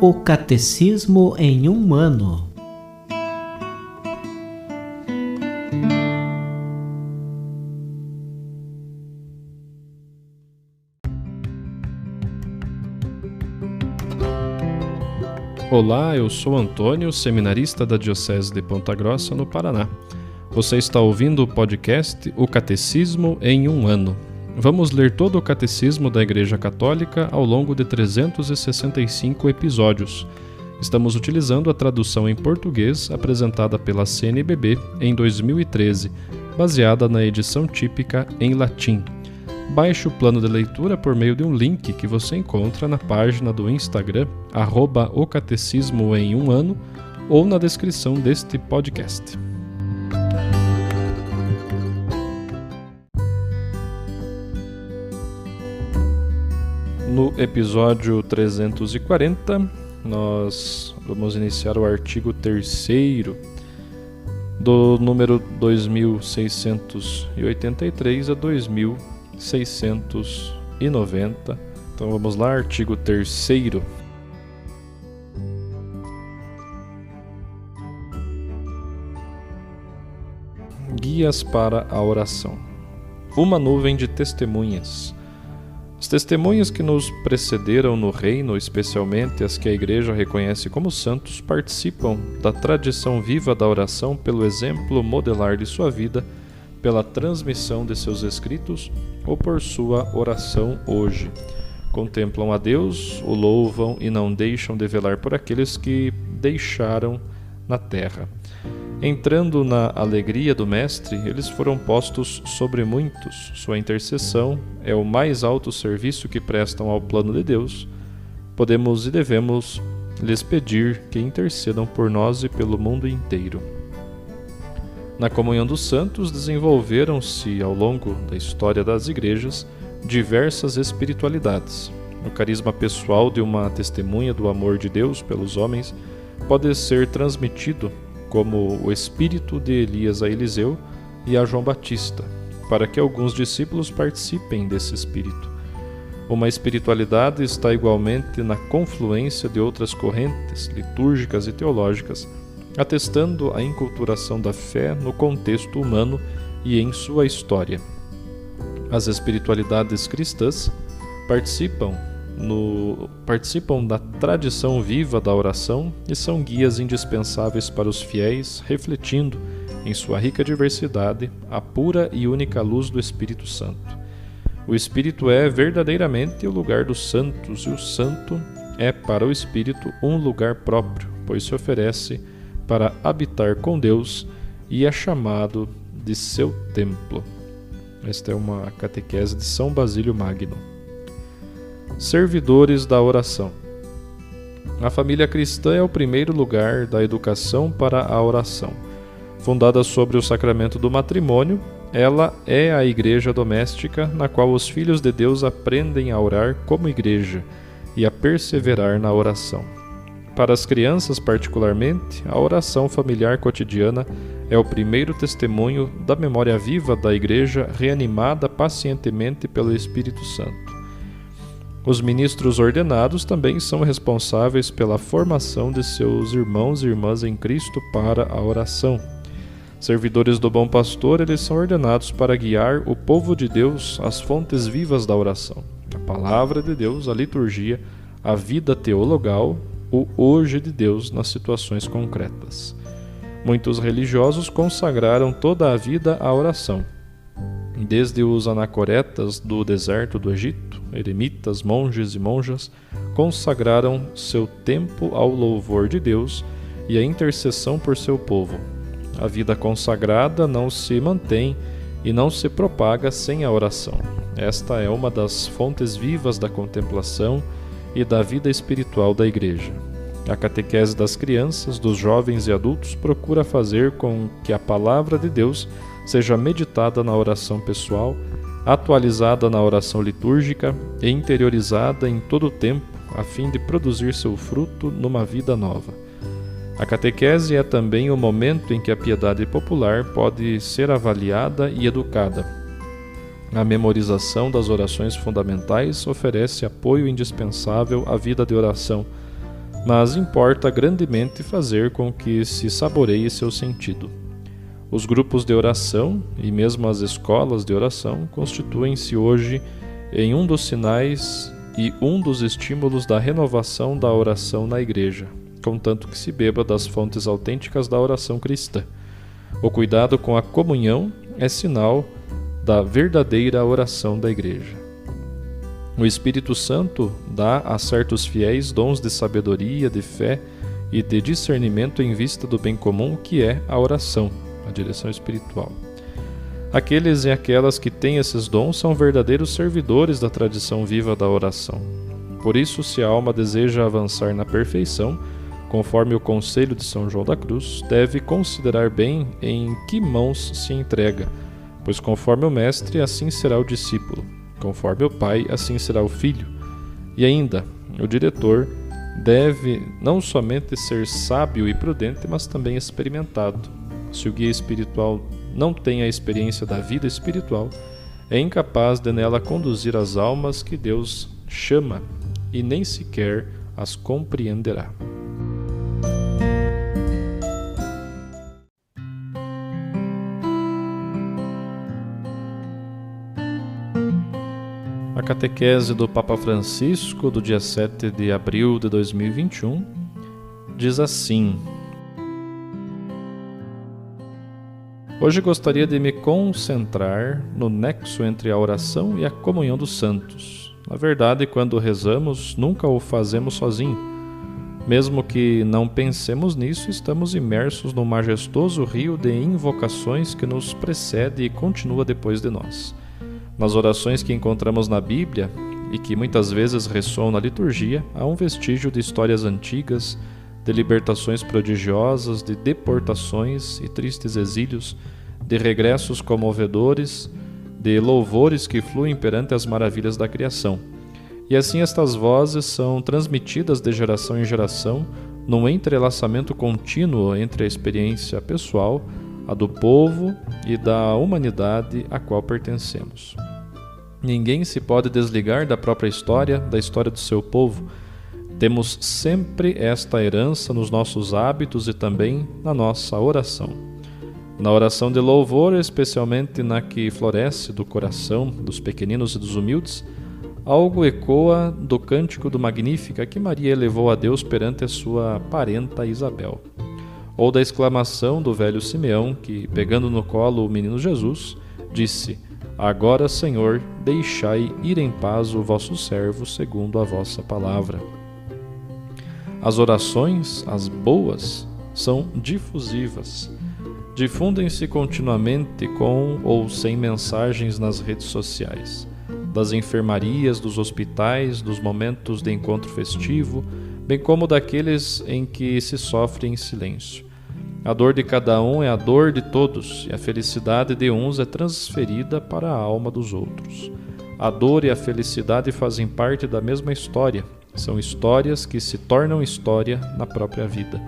O Catecismo em um ano. Olá, eu sou Antônio, seminarista da Diocese de Ponta Grossa, no Paraná. Você está ouvindo o podcast O Catecismo em um ano. Vamos ler todo o Catecismo da Igreja Católica ao longo de 365 episódios. Estamos utilizando a tradução em português apresentada pela CNBB em 2013, baseada na edição típica em latim. Baixe o plano de leitura por meio de um link que você encontra na página do Instagram, @ocatecismoemumano, ou na descrição deste podcast. No episódio 340, nós vamos iniciar o artigo 3º do número 2683 a 2690. Então vamos lá, artigo 3º. Guias para a oração. Uma nuvem de testemunhas. As testemunhas que nos precederam no reino, especialmente as que a Igreja reconhece como santos, participam da tradição viva da oração pelo exemplo modelar de sua vida, pela transmissão de seus escritos ou por sua oração hoje. Contemplam a Deus, o louvam e não deixam de velar por aqueles que deixaram na terra. Entrando na alegria do Mestre, eles foram postos sobre muitos. Sua intercessão é o mais alto serviço que prestam ao plano de Deus. Podemos e devemos lhes pedir que intercedam por nós e pelo mundo inteiro. Na comunhão dos santos, desenvolveram-se, ao longo da história das igrejas, diversas espiritualidades. O carisma pessoal de uma testemunha do amor de Deus pelos homens pode ser transmitido como o espírito de Elias a Eliseu e a João Batista, para que alguns discípulos participem desse espírito. Uma espiritualidade está igualmente na confluência de outras correntes litúrgicas e teológicas, atestando a inculturação da fé no contexto humano e em sua história. As espiritualidades cristãs participam da tradição viva da oração e são guias indispensáveis para os fiéis, refletindo, em sua rica diversidade, a pura e única luz do Espírito Santo. O Espírito é verdadeiramente o lugar dos santos e o santo é para o Espírito um lugar próprio, pois se oferece para habitar com Deus e é chamado de seu templo. Esta é uma catequese de São Basílio Magno. Servidores da oração. A família cristã é o primeiro lugar da educação para a oração. Fundada sobre o sacramento do matrimônio, ela é a igreja doméstica na qual os filhos de Deus aprendem a orar como igreja e a perseverar na oração. Para as crianças, particularmente, a oração familiar cotidiana é o primeiro testemunho da memória viva da igreja reanimada pacientemente pelo Espírito Santo. Os ministros ordenados também são responsáveis pela formação de seus irmãos e irmãs em Cristo para a oração. Servidores do bom pastor, eles são ordenados para guiar o povo de Deus às fontes vivas da oração. A palavra de Deus, a liturgia, a vida teologal, o hoje de Deus nas situações concretas. Muitos religiosos consagraram toda a vida à oração. Desde os anacoretas do deserto do Egito, eremitas, monges e monjas, consagraram seu tempo ao louvor de Deus e à intercessão por seu povo. A vida consagrada não se mantém e não se propaga sem a oração. Esta é uma das fontes vivas da contemplação e da vida espiritual da Igreja. A catequese das crianças, dos jovens e adultos procura fazer com que a palavra de Deus seja meditada na oração pessoal, atualizada na oração litúrgica e interiorizada em todo o tempo, a fim de produzir seu fruto numa vida nova. A catequese é também o momento em que a piedade popular pode ser avaliada e educada. A memorização das orações fundamentais oferece apoio indispensável à vida de oração. mas importa grandemente fazer com que se saboreie seu sentido. Os grupos de oração e mesmo as escolas de oração constituem-se hoje em um dos sinais e um dos estímulos da renovação da oração na Igreja, contanto que se beba das fontes autênticas da oração cristã. O cuidado com a comunhão é sinal da verdadeira oração da Igreja. O Espírito Santo dá a certos fiéis dons de sabedoria, de fé e de discernimento em vista do bem comum, que é a oração, a direção espiritual. Aqueles e aquelas que têm esses dons são verdadeiros servidores da tradição viva da oração. Por isso, se a alma deseja avançar na perfeição, conforme o conselho de São João da Cruz, deve considerar bem em que mãos se entrega, pois conforme o mestre, assim será o discípulo, conforme o pai, assim será o filho. E ainda, o diretor deve não somente ser sábio e prudente, mas também experimentado. Se o guia espiritual não tem a experiência da vida espiritual, é incapaz de nela conduzir as almas que Deus chama e nem sequer as compreenderá. A catequese do Papa Francisco, do dia 7 de abril de 2021, diz assim: Hoje gostaria de me concentrar no nexo entre a oração e a comunhão dos santos. Na verdade, quando rezamos, nunca o fazemos sozinho. Mesmo que não pensemos nisso, estamos imersos no majestoso rio de invocações que nos precede e continua depois de nós. Nas orações que encontramos na Bíblia e que muitas vezes ressoam na liturgia, há um vestígio de histórias antigas, de libertações prodigiosas, de deportações e tristes exílios, de regressos comovedores, de louvores que fluem perante as maravilhas da criação. E assim estas vozes são transmitidas de geração em geração, num entrelaçamento contínuo entre a experiência pessoal, a do povo e da humanidade a qual pertencemos. Ninguém se pode desligar da própria história, da história do seu povo. Temos sempre esta herança nos nossos hábitos e também na nossa oração. Na oração de louvor, especialmente na que floresce do coração dos pequeninos e dos humildes, algo ecoa do cântico do Magnífica que Maria elevou a Deus perante a sua parenta Isabel, ou da exclamação do velho Simeão que, pegando no colo o menino Jesus, disse: Agora, Senhor, deixai ir em paz o vosso servo segundo a vossa palavra. As orações, as boas, são difusivas. Difundem-se continuamente com ou sem mensagens nas redes sociais, das enfermarias, dos hospitais, dos momentos de encontro festivo, bem como daqueles em que se sofre em silêncio. A dor de cada um é a dor de todos, e a felicidade de uns é transferida para a alma dos outros. A dor e a felicidade fazem parte da mesma história. São histórias que se tornam história na própria vida.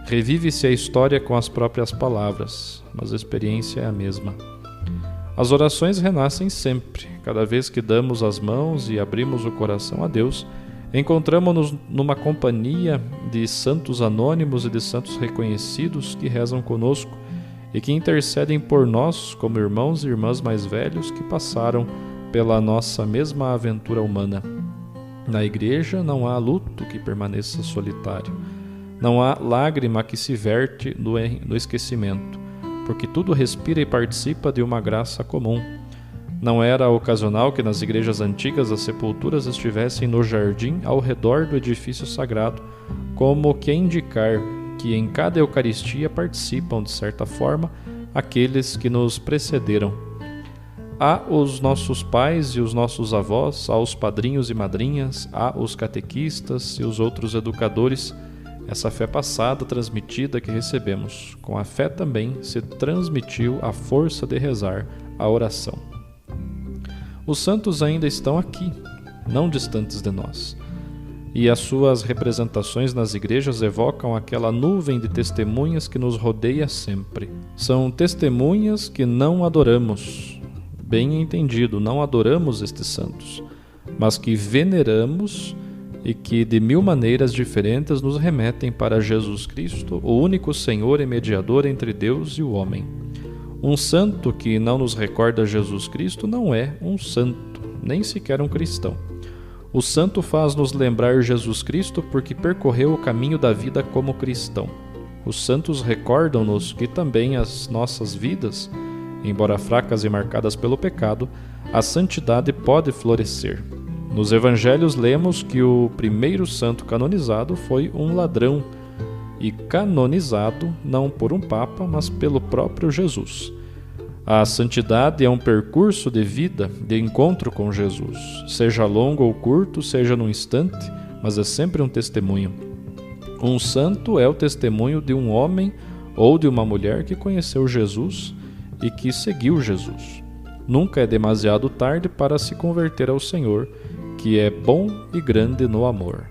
Revive-se a história com as próprias palavras, mas a experiência é a mesma. As orações renascem sempre. Cada vez que damos as mãos e abrimos o coração a Deus, encontramos-nos numa companhia de santos anônimos e de santos reconhecidos que rezam conosco e que intercedem por nós como irmãos e irmãs mais velhos que passaram pela nossa mesma aventura humana. Na Igreja não há luto que permaneça solitário. Não há lágrima que se verte no esquecimento, porque tudo respira e participa de uma graça comum. Não era ocasional que nas igrejas antigas as sepulturas estivessem no jardim ao redor do edifício sagrado, como que a indicar que em cada Eucaristia participam, de certa forma, aqueles que nos precederam. Há os nossos pais e os nossos avós, há os padrinhos e madrinhas, há os catequistas e os outros educadores. Essa fé passada transmitida que recebemos, com a fé também se transmitiu a força de rezar a oração. Os santos ainda estão aqui, não distantes de nós, e as suas representações nas igrejas evocam aquela nuvem de testemunhas que nos rodeia sempre. São testemunhas que não adoramos, bem entendido, não adoramos estes santos, mas que veneramos e que de 1000 maneiras diferentes nos remetem para Jesus Cristo, o único Senhor e mediador entre Deus e o homem. Um santo que não nos recorda Jesus Cristo não é um santo, nem sequer um cristão. O santo faz-nos lembrar Jesus Cristo porque percorreu o caminho da vida como cristão. Os santos recordam-nos que também as nossas vidas, embora fracas e marcadas pelo pecado, a santidade pode florescer. Nos evangelhos lemos que o primeiro santo canonizado foi um ladrão, e canonizado não por um papa, mas pelo próprio Jesus. A santidade é um percurso de vida, de encontro com Jesus, seja longo ou curto, seja num instante, mas é sempre um testemunho. Um santo é o testemunho de um homem ou de uma mulher que conheceu Jesus e que seguiu Jesus. Nunca é demasiado tarde para se converter ao Senhor, que é bom e grande no amor.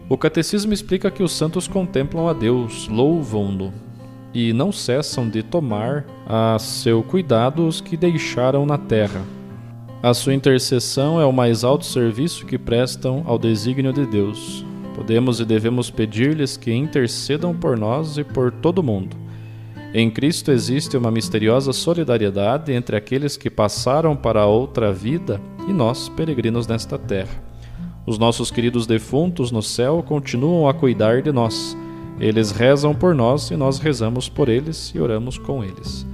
O Catecismo explica que os santos contemplam a Deus, louvam-no e não cessam de tomar a seu cuidado os que deixaram na terra. A sua intercessão é o mais alto serviço que prestam ao desígnio de Deus. Podemos e devemos pedir-lhes que intercedam por nós e por todo mundo. Em Cristo existe uma misteriosa solidariedade entre aqueles que passaram para a outra vida e nós, peregrinos nesta terra. Os nossos queridos defuntos no céu continuam a cuidar de nós. Eles rezam por nós e nós rezamos por eles e oramos com eles.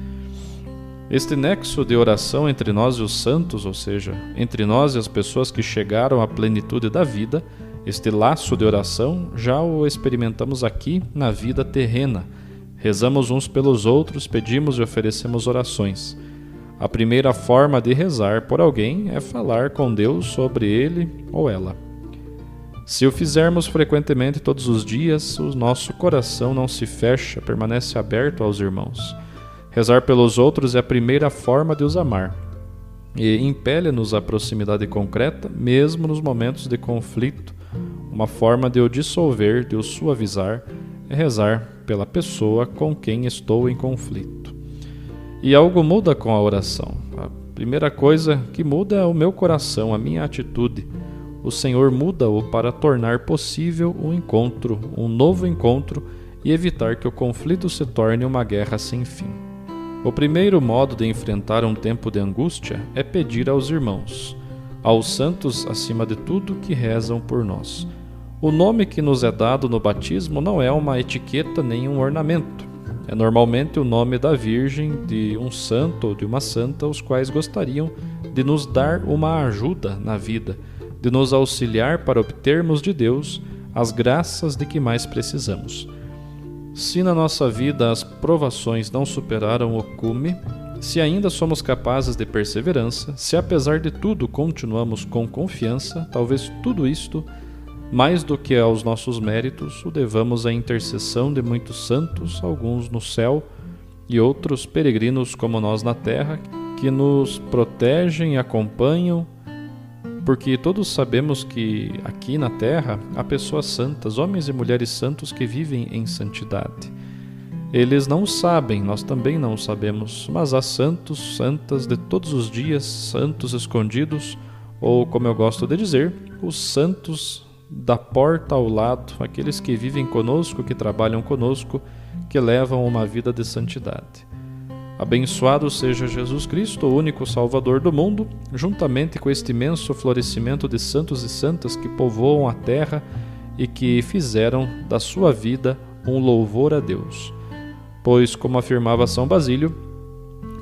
Este nexo de oração entre nós e os santos, ou seja, entre nós e as pessoas que chegaram à plenitude da vida, este laço de oração já o experimentamos aqui na vida terrena. Rezamos uns pelos outros, pedimos e oferecemos orações. A primeira forma de rezar por alguém é falar com Deus sobre ele ou ela. Se o fizermos frequentemente todos os dias, o nosso coração não se fecha, permanece aberto aos irmãos. Rezar pelos outros é a primeira forma de os amar e impele-nos à proximidade concreta, mesmo nos momentos de conflito. Uma forma de o dissolver, de o suavizar, é rezar pela pessoa com quem estou em conflito. E algo muda com a oração. A primeira coisa que muda é o meu coração, a minha atitude. O Senhor muda-o para tornar possível um encontro, um novo encontro, e evitar que o conflito se torne uma guerra sem fim. O primeiro modo de enfrentar um tempo de angústia é pedir aos irmãos, aos santos acima de tudo, que rezam por nós. O nome que nos é dado no batismo não é uma etiqueta nem um ornamento. É normalmente o nome da Virgem, de um santo ou de uma santa, os quais gostariam de nos dar uma ajuda na vida, de nos auxiliar para obtermos de Deus as graças de que mais precisamos. Se na nossa vida as provações não superaram o cume, se ainda somos capazes de perseverança, se apesar de tudo continuamos com confiança, talvez tudo isto, mais do que aos nossos méritos, o devamos à intercessão de muitos santos, alguns no céu e outros peregrinos como nós na terra, que nos protegem e acompanham, porque todos sabemos que aqui na terra há pessoas santas, homens e mulheres santos que vivem em santidade. Eles não sabem, nós também não sabemos, mas há santos, santas de todos os dias, santos escondidos, ou como eu gosto de dizer, os santos da porta ao lado, aqueles que vivem conosco, que trabalham conosco, que levam uma vida de santidade. Abençoado seja Jesus Cristo, o único Salvador do mundo, juntamente com este imenso florescimento de santos e santas que povoam a terra e que fizeram da sua vida um louvor a Deus. Pois, como afirmava São Basílio,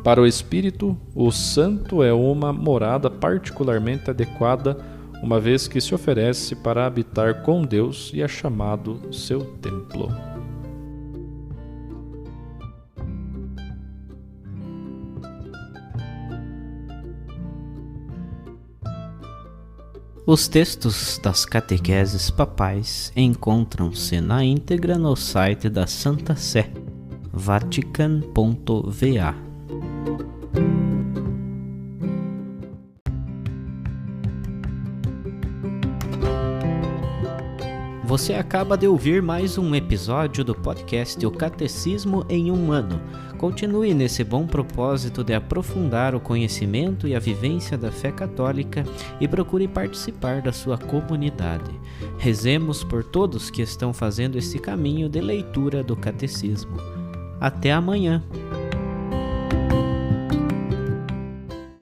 para o Espírito, o santo é uma morada particularmente adequada, uma vez que se oferece para habitar com Deus e é chamado seu templo. Os textos das catequeses papais encontram-se na íntegra no site da Santa Sé, vatican.va. Você acaba de ouvir mais um episódio do podcast O Catecismo em um Ano. Continue nesse bom propósito de aprofundar o conhecimento e a vivência da fé católica e procure participar da sua comunidade. Rezemos por todos que estão fazendo esse caminho de leitura do Catecismo. Até amanhã!